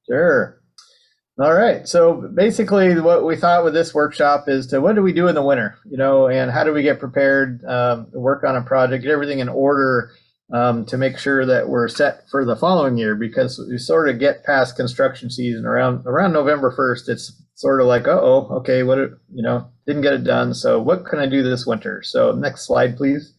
Sure. All right. So basically, what we thought with this workshop is to what do we do in the winter, and how do we get prepared, work on a project, get everything in order to make sure that we're set for the following year because we sort of get past construction season around November 1st. It's sort of like, oh, okay, didn't get it done. So what can I do this winter? So next slide, please.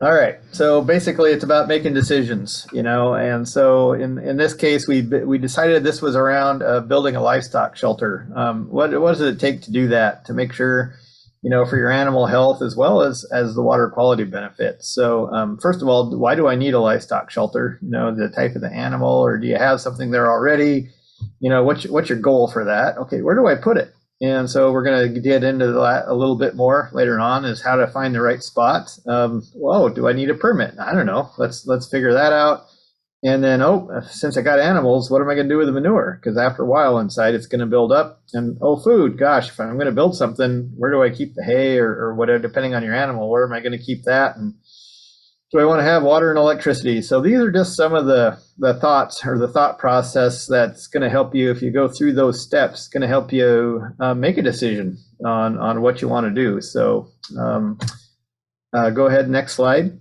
All right. So basically, it's about making decisions, And so in this case, we decided this was around building a livestock shelter. What does it take to do that? To make sure, for your animal health as well as the water quality benefits. So first of all, why do I need a livestock shelter? The type of the animal, or do you have something there already? What's your goal for that? Okay, where do I put it? And so we're going to get into that a little bit more later on, is how to find the right spot. Do I need a permit? I don't know. Let's figure that out. And then, since I got animals, what am I going to do with the manure? Because after a while inside, it's going to build up. And food. Gosh, if I'm going to build something, where do I keep the hay or whatever, depending on your animal? Where am I going to keep that? And do I want to have water and electricity? So these are just some of the thoughts or the thought process that's going to help you if you go through those steps. Going to help you make a decision on what you want to do. So go ahead, next slide.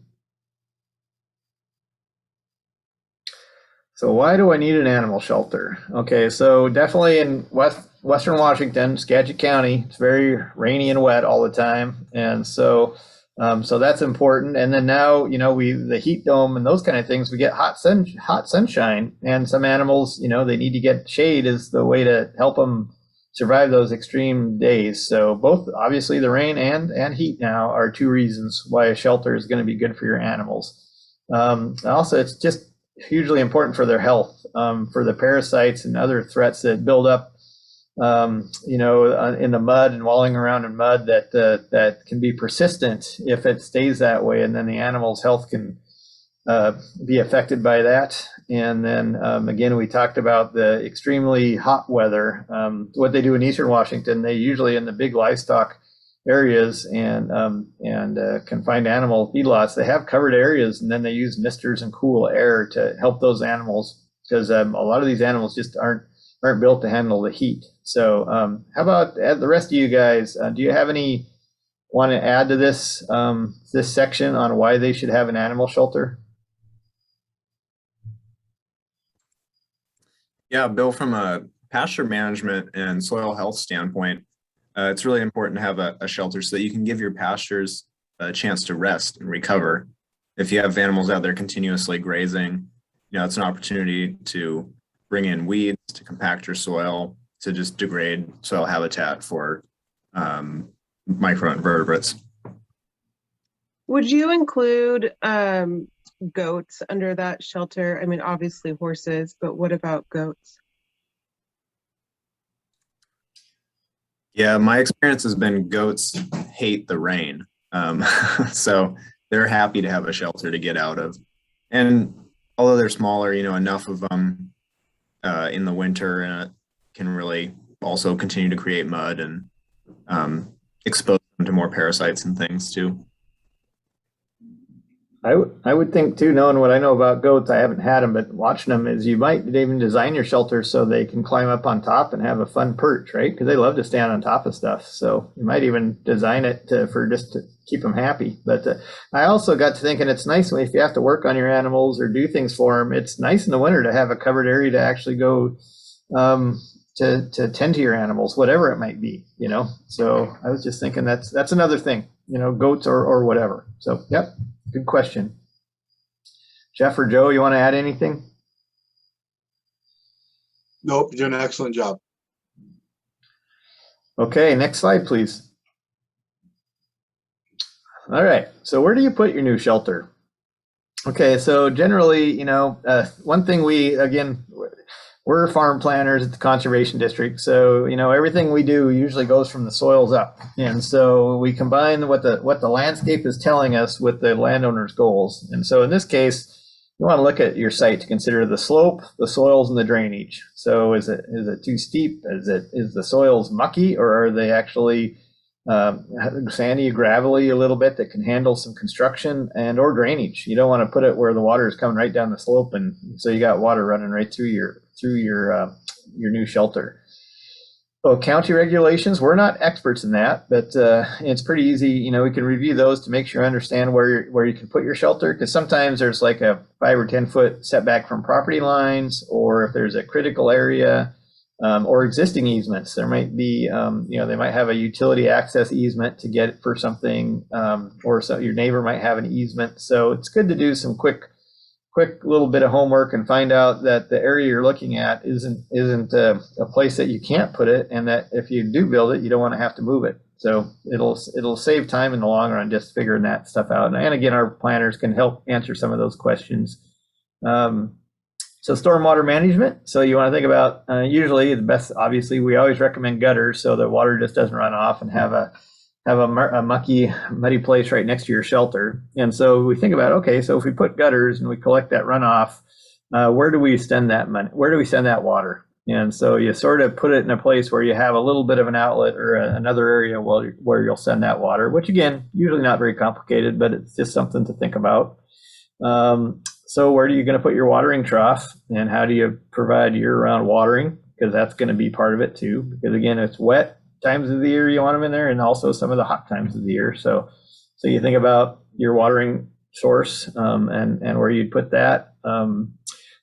So why do I need an animal shelter? Okay, so definitely in Western Washington, Skagit County, it's very rainy and wet all the time, and so that's important. And then now, the heat dome and those kind of things, we get hot sunshine, and some animals, they need to get shade is the way to help them survive those extreme days. So both, obviously, the rain and heat now are two reasons why a shelter is going to be good for your animals. Also, it's just hugely important for their health, for the parasites and other threats that build up in the mud and walling around in mud that can be persistent if it stays that way, and then the animal's health can be affected by that. And then again, we talked about the extremely hot weather. What they do in Eastern Washington, they usually in the big livestock areas and confined animal feedlots, they have covered areas, and then they use misters and cool air to help those animals because a lot of these animals just aren't built to handle the heat. So how about the rest of you guys? Do you have any want to add to this this section on why they should have an animal shelter? Yeah, Bill, from a pasture management and soil health standpoint, it's really important to have a shelter so that you can give your pastures a chance to rest and recover. If you have animals out there continuously grazing, it's an opportunity to bring in weeds, to compact your soil, to just degrade soil habitat for microinvertebrates. Would you include goats under that shelter? I mean, obviously horses, but what about goats? Yeah, my experience has been goats hate the rain. So they're happy to have a shelter to get out of. And although they're smaller, enough of them in the winter can really also continue to create mud and expose them to more parasites and things too. I would think too, knowing what I know about goats, I haven't had them, but watching them is you might even design your shelter so they can climb up on top and have a fun perch, right? Because they love to stand on top of stuff. So you might even design it for just to keep them happy. But I also got to thinking it's nice if you have to work on your animals or do things for them. It's nice in the winter to have a covered area to actually go to tend to your animals, whatever it might be, So I was just thinking that's another thing, goats or whatever. So, yep. Good question. Jeff or Joe, you want to add anything? Nope, you're doing an excellent job. Okay, next slide, please. All right, so where do you put your new shelter? Okay, so generally, one thing we're farm planners at the conservation district, so everything we do usually goes from the soils up, and so we combine what the landscape is telling us with the landowner's goals. And so in this case, you want to look at your site to consider the slope, the soils, and the drainage. So is it too steep? Is the soils mucky, or are they actually sandy, gravelly a little bit that can handle some construction and or drainage. You don't want to put it where the water is coming right down the slope, and so you got water running right through your new shelter. So county regulations, we're not experts in that, but it's pretty easy. You know, we can review those to make sure you understand where you can put your shelter, because sometimes there's like a 5 or 10 foot setback from property lines, or if there's a critical area, or existing easements. There might be, they might have a utility access easement to get for something, or so your neighbor might have an easement. So it's good to do some quick little bit of homework and find out that the area you're looking at isn't a place that you can't put it, and that if you do build it, you don't want to have to move it. So it'll save time in the long run just figuring that stuff out. And again, our planners can help answer some of those questions. So stormwater management. So you want to think about usually the best. Obviously, we always recommend gutters so the water just doesn't run off and have a muddy place right next to your shelter. And so we think about, okay, so if we put gutters and we collect that runoff, where do we send that money? Where do we send that water? And so you sort of put it in a place where you have a little bit of an outlet or another area where you'll send that water, which again, usually not very complicated, but it's just something to think about. So where are you going to put your watering trough, and how do you provide year-round watering? Because that's going to be part of it too, because again, it's wet times of the year you want them in there, and also some of the hot times of the year. So you think about your watering source, and where you'd put that.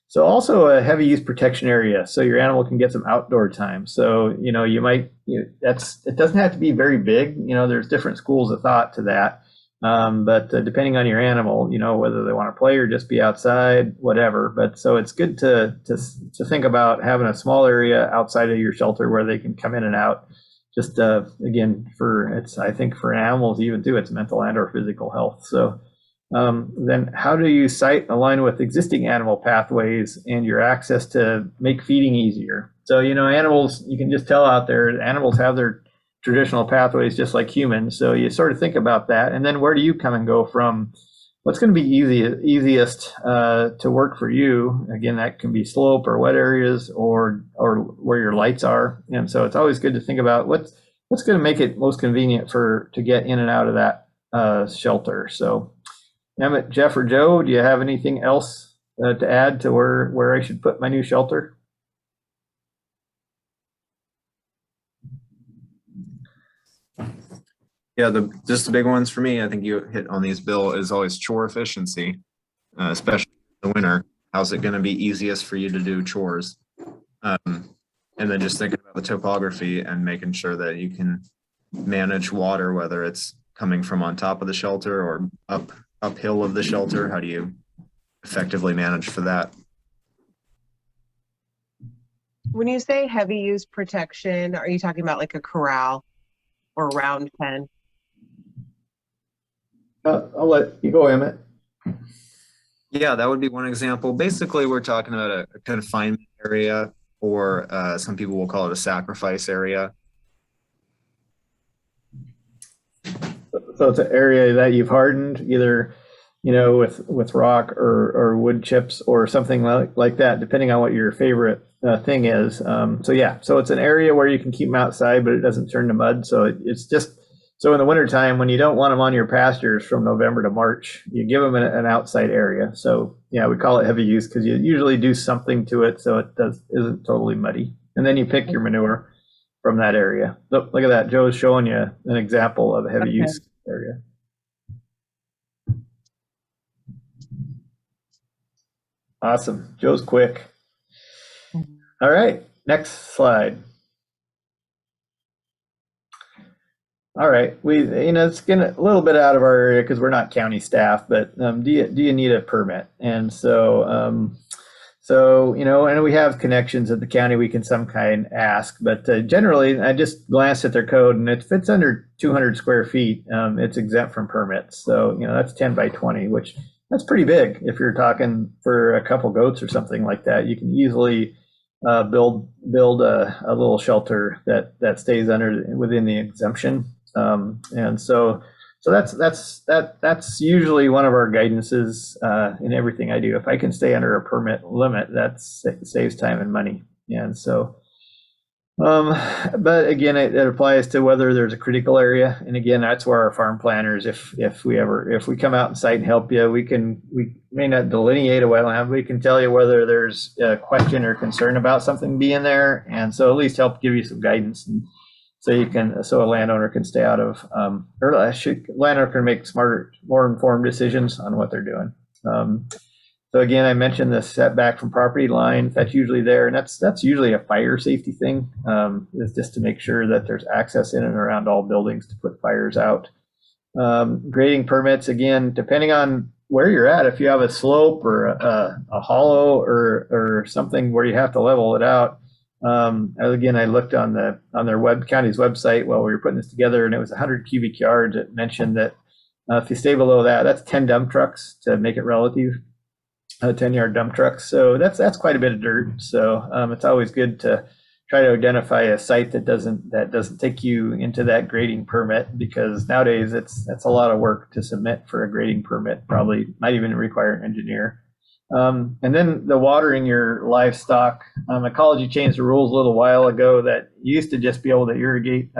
So also a heavy use protection area, so your animal can get some outdoor time. So it doesn't have to be very big. There's different schools of thought to that. But depending on your animal, whether they want to play or just be outside, whatever. But so it's good to think about having a small area outside of your shelter where they can come in and out. Just again, I think for animals even too, it's mental and or physical health. So then how do you site align with existing animal pathways and your access to make feeding easier? So, animals, you can just tell out there, animals have their traditional pathways just like humans. So you sort of think about that. And then where do you come and go from? What's going to be easiest to work for you? Again, that can be slope or wet areas or where your lights are. And so it's always good to think about what's going to make it most convenient to get in and out of that shelter. So Emmett, Jeff, or Joe, do you have anything else to add to where I should put my new shelter? Yeah, just the big ones for me, I think you hit on these, Bill, is always chore efficiency, especially in the winter. How's it going to be easiest for you to do chores? And then just thinking about the topography and making sure that you can manage water, whether it's coming from on top of the shelter or uphill of the shelter. How do you effectively manage for that? When you say heavy use protection, are you talking about like a corral or round pen? I'll let you go, Emmett. Yeah, that would be one example. Basically, we're talking about a confinement area, or some people will call it a sacrifice area. So it's an area that you've hardened either, with rock or wood chips or something like that, depending on what your favorite thing is. So it's an area where you can keep them outside, but it doesn't turn to mud. So it's just, so in the wintertime, when you don't want them on your pastures from November to March, you give them an outside area. So yeah, we call it heavy use because you usually do something to it so it isn't totally muddy. And then you pick your manure from that area. Look at that. Joe's showing you an example of a heavy use area. Awesome. Joe's quick. All right, next slide. All right, it's getting a little bit out of our area because we're not county staff, but do you need a permit? And so, and we have connections at the county we can some kind ask, but generally I just glanced at their code, and if it's under 200 square feet, it's exempt from permits. So, that's 10 by 20, which that's pretty big. If you're talking for a couple goats or something like that, you can easily build a little shelter that stays within the exemption. And so that's usually one of our guidances in everything I do. If I can stay under a permit limit, that saves time and money. And so But again, it applies to whether there's a critical area. And again, that's where our farm planners, if we come out and site and help you, we may not delineate a wetland, but we can tell you whether there's a question or concern about something being there. And so at least help give you some guidance. And so a landowner can stay out of, landowner can make smarter, more informed decisions on what they're doing. So again, I mentioned the setback from property lines. That's usually there, and that's usually a fire safety thing. Is just to make sure that there's access in and around all buildings to put fires out. Grading permits, again, depending on where you're at. If you have a slope or a hollow or something where you have to level it out. Again, I looked on their county's website while we were putting this together, and it was 100 cubic yards. It mentioned that if you stay below that, that's 10 dump trucks to make it relative. 10-yard dump trucks. So that's quite a bit of dirt. So it's always good to try to identify a site that doesn't take you into that grading permit, because nowadays that's a lot of work to submit for a grading permit. Probably might even require an engineer. And then the watering your livestock. Ecology changed the rules a little while ago that you used to just be able to irrigate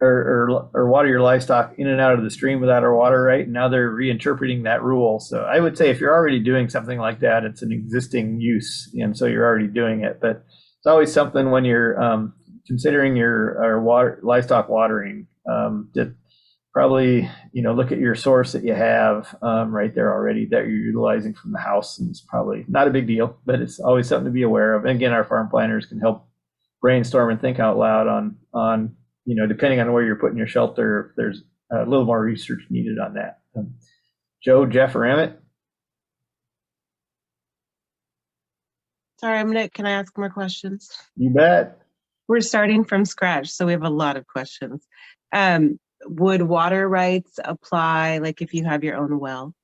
or water your livestock in and out of the stream without a water right. And now they're reinterpreting that rule. So I would say if you're already doing something like that, it's an existing use, and so you're already doing it. But it's always something when you're considering your livestock watering, to probably look at your source that you have right there already that you're utilizing from the house. And it's probably not a big deal, but it's always something to be aware of. And again, our farm planners can help brainstorm and think out loud on depending on where you're putting your shelter, if there's a little more research needed on that. Joe, Jeff, or Emmett? Sorry, can I ask more questions? You bet. We're starting from scratch, so we have a lot of questions. Would water rights apply, like if you have your own well?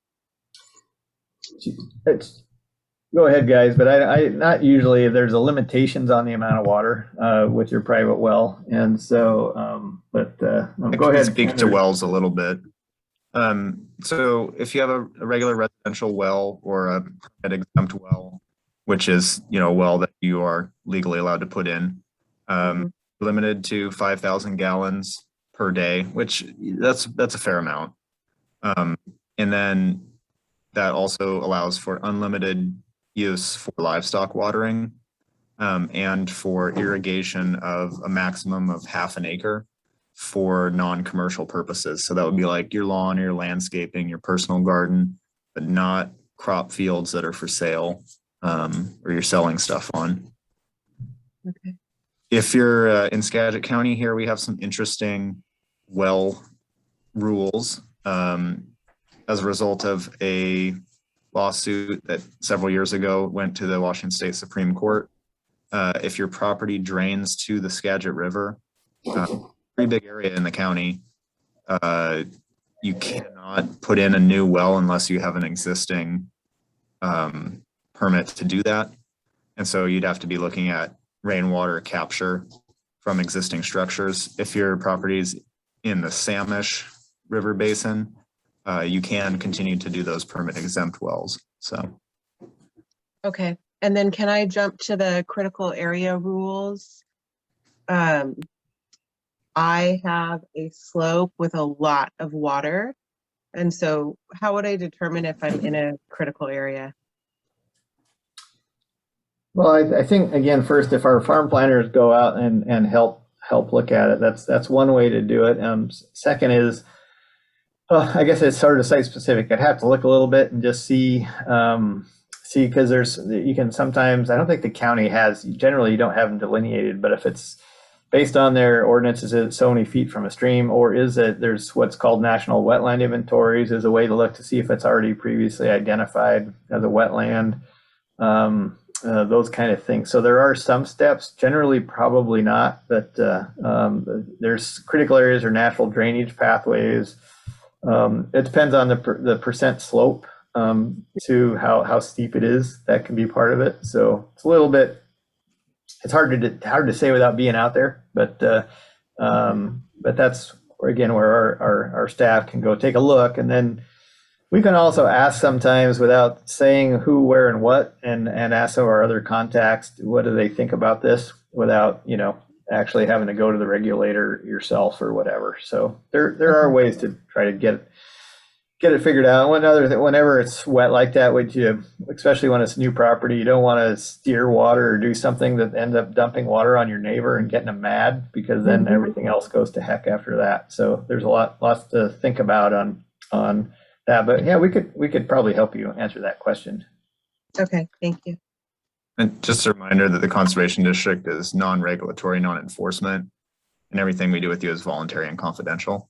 Go ahead, guys, but I not usually. There's a limitations on the amount of water with your private well, and so go ahead. Speak to wells a little bit. So if you have a regular residential well or a permit exempt well, which is a well that you are legally allowed to put in, limited to 5,000 gallons per day, which that's a fair amount, and then that also allows for unlimited use for livestock watering, and for irrigation of a maximum of half an acre for non-commercial purposes. So that would be like your lawn, your landscaping, your personal garden, but not crop fields that are for sale, or you're selling stuff on. Okay. If you're in Skagit County here, we have some interesting well rules as a result of a lawsuit that several years ago went to the Washington State Supreme Court. If your property drains to the Skagit River, pretty big area in the county, you cannot put in a new well unless you have an existing permit to do that. And so you'd have to be looking at rainwater capture from existing structures. If your property is in the Samish River Basin, you can continue to do those permit exempt wells. So, okay. And then can I jump to the critical area rules? I have a slope with a lot of water. And so how would I determine if I'm in a critical area? Well, I think, again, first, if our farm planners go out and help look at it, that's one way to do it. Second is, I guess it's sort of site specific. I'd have to look a little bit and just see, because you can sometimes, I don't think the county has, generally you don't have them delineated, but if it's based on their ordinances, it's so many feet from a stream, or is it, there's what's called national wetland inventories is a way to look to see if it's already previously identified as a wetland, those kind of things. So there are some steps, generally probably not, but there's critical areas or natural drainage pathways. It depends on the percent slope to how steep it is. That can be part of it. So it's a little bit, it's hard to say without being out there, but that's again where our staff can go take a look, and then we can also ask sometimes without saying who, where, and what, and ask some of our other contacts, what do they think about this? without, actually having to go to the regulator yourself or whatever. So there are ways to try to get it figured out. Whenever it's wet like that, especially when it's new property, you don't want to steer water or do something that ends up dumping water on your neighbor and getting them mad, because then everything else goes to heck after that. So there's lots to think about on that. But yeah, we could probably help you answer that question. Okay, thank you. And just a reminder that the Conservation District is non-regulatory, non-enforcement, and everything we do with you is voluntary and confidential.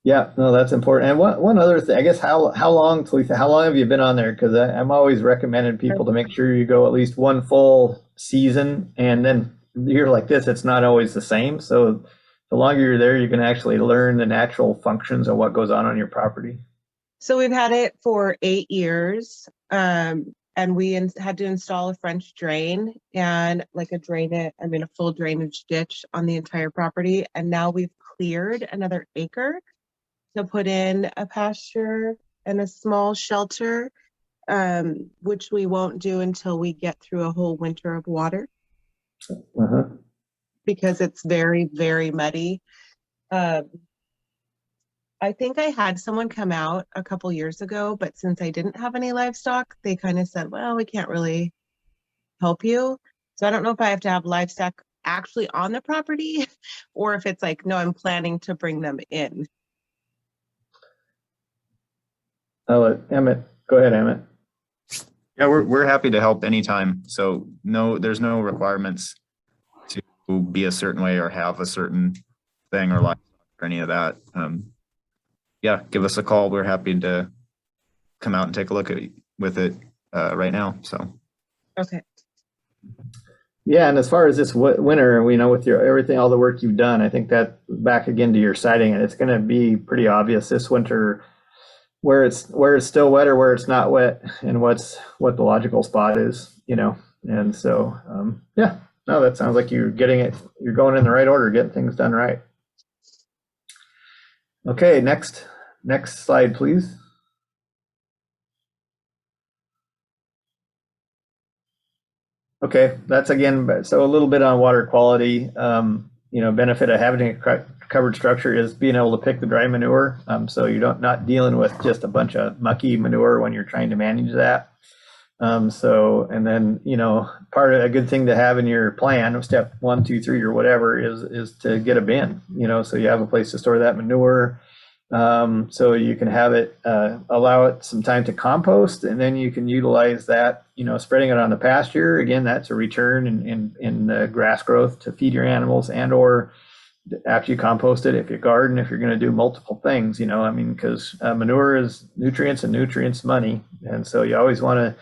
Yeah, no, that's important. And one other thing, I guess, how long, Talitha, how long have you been on there? Because I'm always recommending people to make sure you go at least one full season, and then a year like this, it's not always the same. So the longer you're there, you can actually learn the natural functions of what goes on your property. So we've had it for 8 years, and we had to install a French drain and like a full drainage ditch on the entire property. And now we've cleared another acre to put in a pasture and a small shelter, which we won't do until we get through a whole winter of water, because it's very, very muddy. I think I had someone come out a couple years ago, but since I didn't have any livestock, they kind of said, well, we can't really help you. So I don't know if I have to have livestock actually on the property or if it's like, no, I'm planning to bring them in. I'll let Emmett. Go ahead, Emmett. Yeah, we're happy to help anytime. So there's no requirements to be a certain way or have a certain thing or livestock or any of that. Yeah, give us a call. We're happy to come out and take a look with it right now. So. Okay. Yeah, and as far as this winter, with everything, all the work you've done, I think that back again to your siting, and it's going to be pretty obvious this winter where it's still wet or where it's not wet, and what the logical spot is, And so, yeah, no, that sounds like you're going in the right order, getting things done right. Okay, next slide, please. Okay, that's again, so a little bit on water quality. Benefit of having a covered structure is being able to pick the dry manure. So you're not dealing with just a bunch of mucky manure when you're trying to manage that. And then, part of a good thing to have in your plan, step 1, 2, 3, or whatever, is to get a bin, so you have a place to store that manure. So you can have it, allow it some time to compost, and then you can utilize that, spreading it on the pasture. Again, that's a return in grass growth to feed your animals, and or after you compost it, if you garden, if you're going to do multiple things, because manure is nutrients and nutrients money. And so you always want to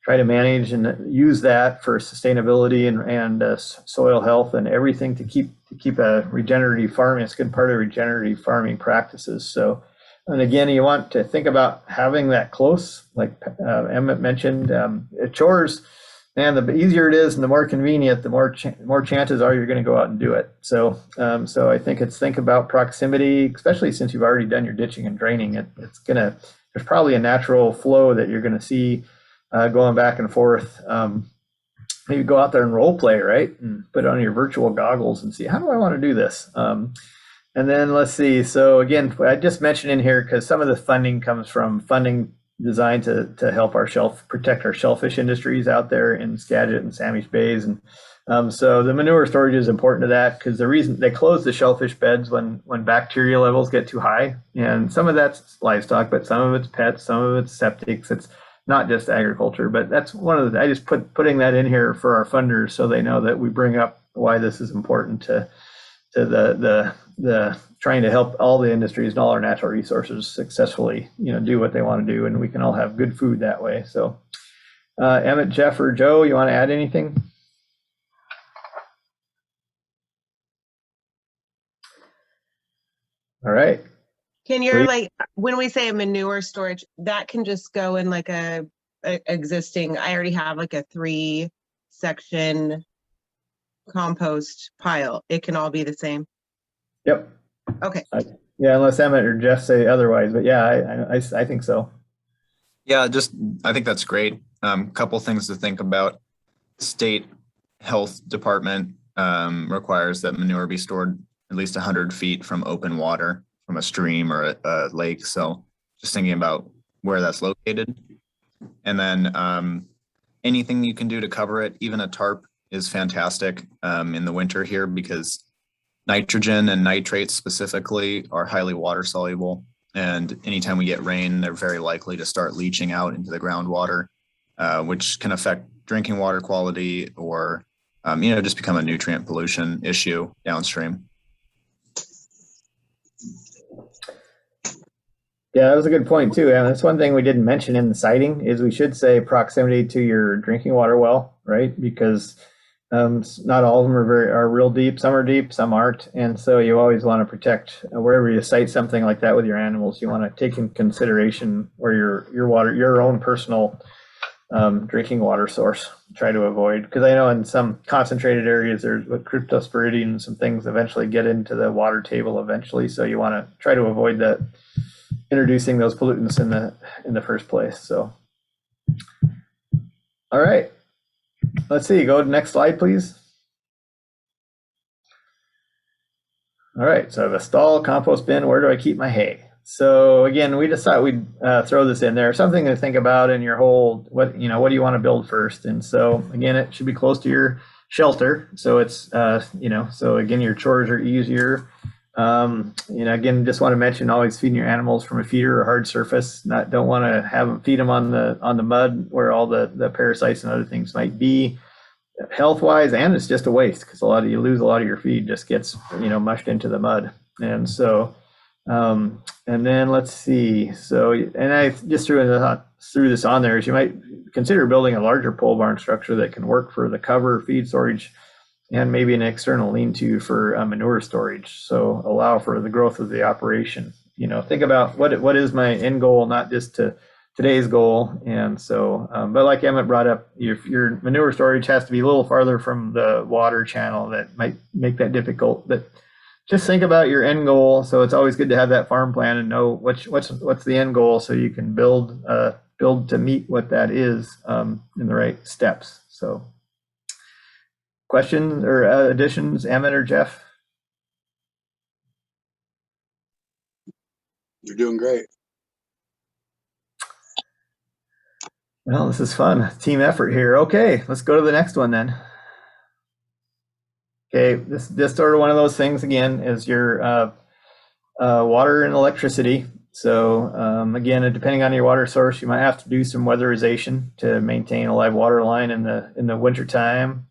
try to manage and use that for sustainability and soil health and everything to keep a regenerative farming. It's a good part of regenerative farming practices. So, and again, you want to think about having that close, like Emmett mentioned. Chores, man, the easier it is and the more convenient, the more chances are you're going to go out and do it. So, I think think about proximity, especially since you've already done your ditching and draining. There's probably a natural flow that you're going to see going back and forth. Maybe go out there and role play, right? And put on your virtual goggles and see, how do I want to do this? And then let's see. So again, I just mentioned in here, because some of the funding comes from funding designed to help protect our shellfish industries out there in Skagit and Samish Bays. And so the manure storage is important to that, because the reason they close the shellfish beds when bacteria levels get too high. And some of that's livestock, but some of it's pets, some of it's septics. It's not just agriculture, but that's one of I just putting that in here for our funders so they know that we bring up why this is important to the trying to help all the industries and all our natural resources successfully, do what they want to do, and we can all have good food that way. So, Emmett, Jeff, or Joe, you want to add anything? All right. Can you, like, when we say a manure storage, that can just go in like a existing, I already have like a 3-section compost pile. It can all be the same. Yep. Okay. Yeah, unless Emmett or Jeff say otherwise, but yeah, I think so. Yeah, I think that's great. Couple things to think about. state health department requires that manure be stored at least 100 feet from open water, from a stream or a lake. So just thinking about where that's located. And then anything you can do to cover it, even a tarp is fantastic in the winter here, because nitrogen and nitrates specifically are highly water soluble. And anytime we get rain, they're very likely to start leaching out into the groundwater, which can affect drinking water quality or, just become a nutrient pollution issue downstream. Yeah, that was a good point too. And that's one thing we didn't mention in the citing is we should say proximity to your drinking water well, right? Because not all of them are real deep. Some are deep, some aren't. And so you always want to protect wherever you site something like that with your animals. You want to take in consideration where your own personal drinking water source. Try to avoid, because I know in some concentrated areas there's with cryptosporidium and some things eventually get into the water table eventually. So you want to try to avoid that, introducing those pollutants in the first place. So, all right, let's see. Go to the next slide, please. All right, so I have a stall, compost bin. Where do I keep my hay? So again, we decided we'd throw this in there, something to think about in your whole, what do you want to build first? And so again, it should be close to your shelter. So it's, so again, your chores are easier. Again, just want to mention always feeding your animals from a feeder or hard surface. Don't want to have them feed them on the mud where all the parasites and other things might be, health wise, and it's just a waste because you lose a lot of your feed just gets mushed into the mud. And so and then let's see. So, and I just threw this on there, is you might consider building a larger pole barn structure that can work for the cover, feed storage, and maybe an external lean-to for manure storage. So allow for the growth of the operation. Think about what is my end goal, not just to today's goal. And so, but like Emmett brought up, if your manure storage has to be a little farther from the water channel, that might make that difficult. But just think about your end goal. So it's always good to have that farm plan and know what's the end goal, so you can build to meet what that is in the right steps. So, questions or additions, Emmett or Jeff? You're doing great. Well, this is fun. Team effort here. Okay, let's go to the next one then. Okay, this is just sort of one of those things again, is your water and electricity. So again, depending on your water source, you might have to do some weatherization to maintain a live water line in the winter time.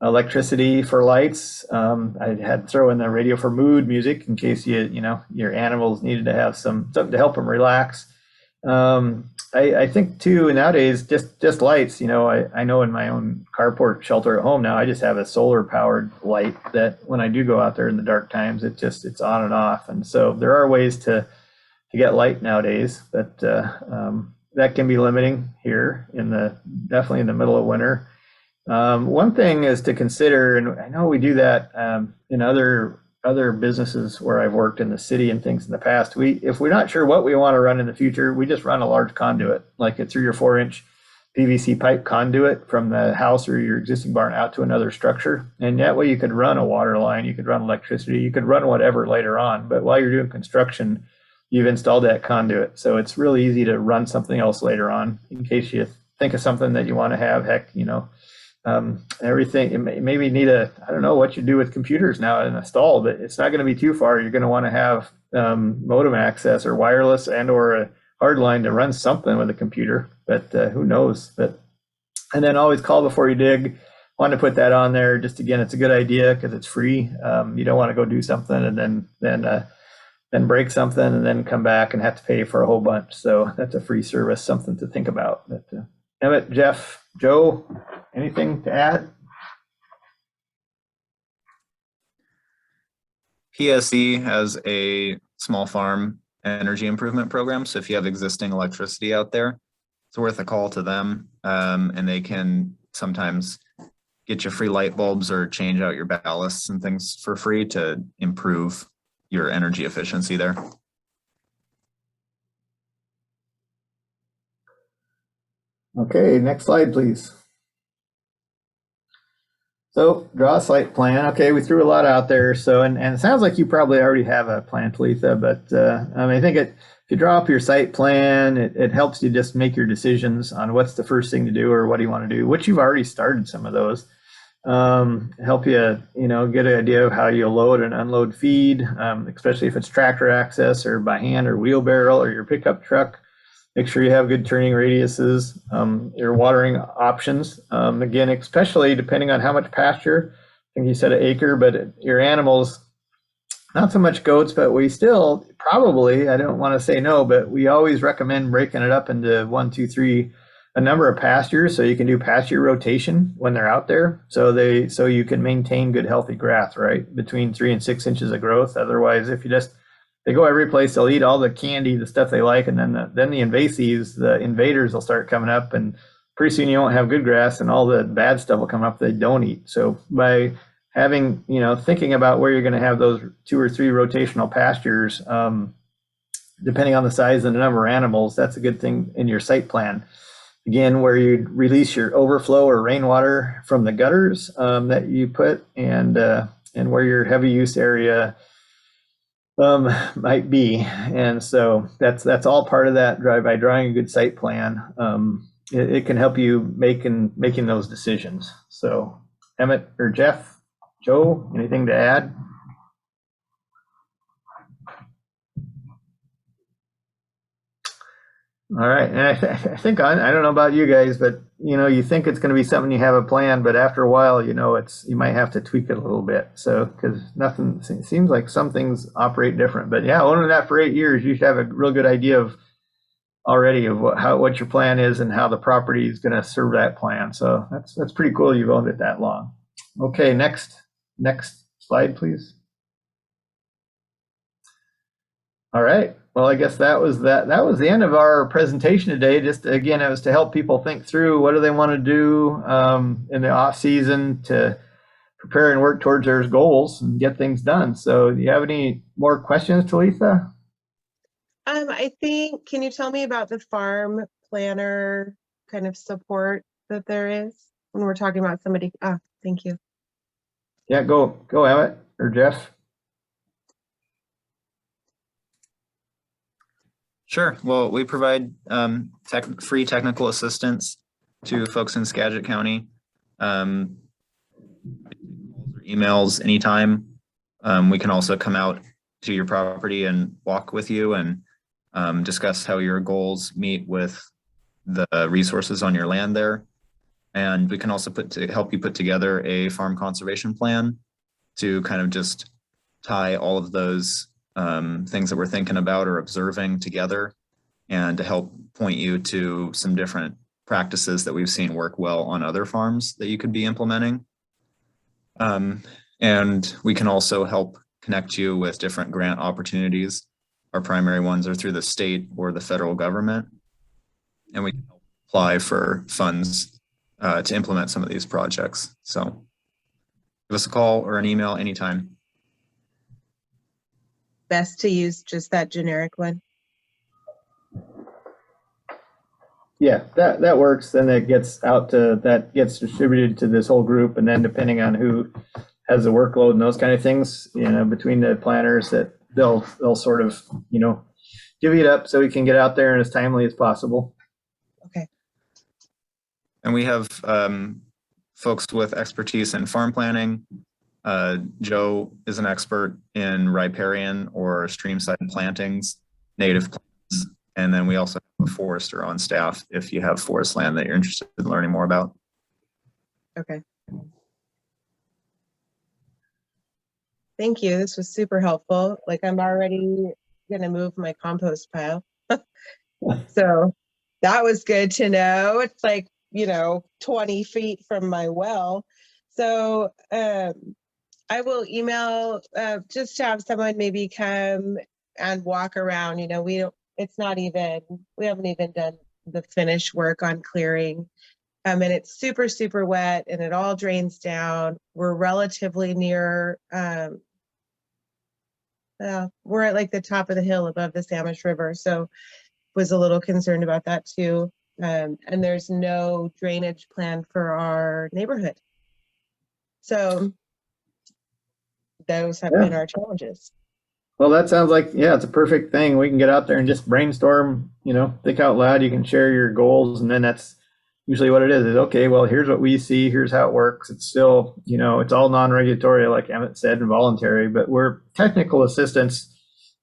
Electricity for lights. I had to throw in the radio for mood music in case your animals needed to have something to help them relax. I think too nowadays just lights. I know in my own carport shelter at home now, I just have a solar powered light that when I do go out there in the dark times, it's on and off. And so there are ways to get light nowadays, but that can be limiting here definitely in the middle of winter. One thing is to consider, and I know we do that in other businesses where I've worked in the city and things in the past. If we're not sure what we want to run in the future, we just run a large conduit, like a 3 or 4 inch PVC pipe conduit from the house or your existing barn out to another structure. And that way you could run a water line, you could run electricity, you could run whatever later on. But while you're doing construction, you've installed that conduit. So it's really easy to run something else later on in case you think of something that you want to have. Heck, everything, maybe need I don't know what you do with computers now in a stall, but it's not going to be too far. You're going to want to have modem access or wireless and or a hard line to run something with a computer, but who knows. And then always call before you dig. Want to put that on there. Just again, it's a good idea because it's free. You don't want to go do something and then break something and then come back and have to pay for a whole bunch. So that's a free service, something to think about. But, Emmett, Jeff, Joe, anything to add? PSE has a small farm energy improvement program. So if you have existing electricity out there, it's worth a call to them. And they can sometimes get you free light bulbs or change out your ballasts and things for free to improve your energy efficiency there. Okay, next slide, please. So draw a site plan. Okay, we threw a lot out there. So, and it sounds like you probably already have a plan, Talitha, but I mean, I think if you draw up your site plan, it helps you just make your decisions on what's the first thing to do or what do you want to do, which you've already started some of those. Help you, get an idea of how you load and unload feed, especially if it's tractor access or by hand or wheelbarrow or your pickup truck. Make sure you have good turning radiuses, your watering options. Again, especially depending on how much pasture. I think you said an acre, but your animals, not so much goats, but we still probably, I don't want to say no, but we always recommend breaking it up into 1, 2, 3, a number of pastures so you can do pasture rotation when they're out there. So you can maintain good healthy grass, right? Between 3 and 6 inches of growth. Otherwise, if you just they go every place, they'll eat all the candy, the stuff they like, and then the invasives, the invaders will start coming up, and pretty soon you won't have good grass, and all the bad stuff will come up they don't eat. So by having, thinking about where you're going to have those 2 or 3 rotational pastures, depending on the size and the number of animals, that's a good thing in your site plan. Again, where you release your overflow or rainwater from the gutters that you put, and where your heavy use area might be. And so that's all part of that drive. By drawing a good site plan, it can help you making those decisions. So Emmett or Jeff, Joe, anything to add? All right, and I think I don't know about you guys, but you think it's going to be something you have a plan, but after a while, you might have to tweak it a little bit. So because nothing seems like some things operate different, but yeah, owning that for 8 years, you should have a real good idea of already of what your plan is and how the property is going to serve that plan. So that's pretty cool. You've owned it that long. Okay, next slide, please. All right. Well, I guess that was the end of our presentation today. Just again, it was to help people think through what do they want to do in the off season to prepare and work towards their goals and get things done. So, do you have any more questions, Talitha? I think, can you tell me about the farm planner kind of support that there is when we're talking about somebody? Thank you. Yeah, go Emmett or Jeff. Sure. Well, we provide free technical assistance to folks in Skagit County. Emails anytime. We can also come out to your property and walk with you and discuss how your goals meet with the resources on your land there. And we can also help you put together a farm conservation plan to kind of just tie all of those things that we're thinking about or observing together, and to help point you to some different practices that we've seen work well on other farms that you could be implementing. And we can also help connect you with different grant opportunities. Our primary ones are through the state or the federal government, and we can apply for funds to implement some of these projects. So give us a call or an email anytime. Best to use just that generic one. Yeah, that works. Then that gets distributed to this whole group, and then depending on who has the workload and those kind of things, between the planners, that they'll sort of divvy it up so we can get out there and as timely as possible. Okay. And we have folks with expertise in farm planning. Joe is an expert in riparian or streamside plantings, native plants. And then we also have a forester on staff if you have forest land that you're interested in learning more about. Okay. Thank you. This was super helpful. Like, I'm already going to move my compost pile. So that was good to know. It's like, 20 feet from my well. So I will email just to have someone maybe come and walk around. We haven't even done the finish work on clearing. And it's super, super wet and it all drains down. We're relatively near, we're at like the top of the hill above the Samish River. So was a little concerned about that too. And there's no drainage plan for our neighborhood. So those have Yeah. been our challenges. Well, that sounds like, yeah, it's a perfect thing. We can get out there and just brainstorm, think out loud. You can share your goals, and then that's usually what it is okay, well, here's what we see, here's how it works. It's still, it's all non-regulatory, like Emmett said, and voluntary, but we're technical assistance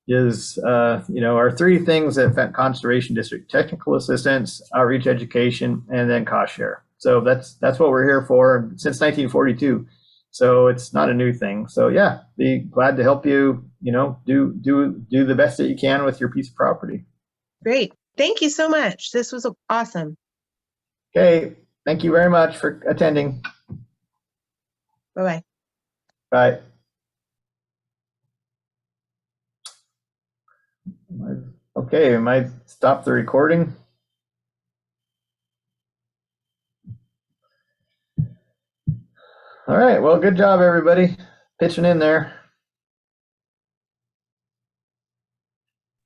is, our three things at Fenton Conservation District: technical assistance, outreach education, and then cost share. So that's what we're here for since 1942. So it's not a new thing. So yeah, be glad to help you, do the best that you can with your piece of property. Great. Thank you so much. This was awesome. Okay. Thank you very much for attending. Bye-bye. Bye. Okay, I might stop the recording. All right, well, good job, everybody, pitching in there.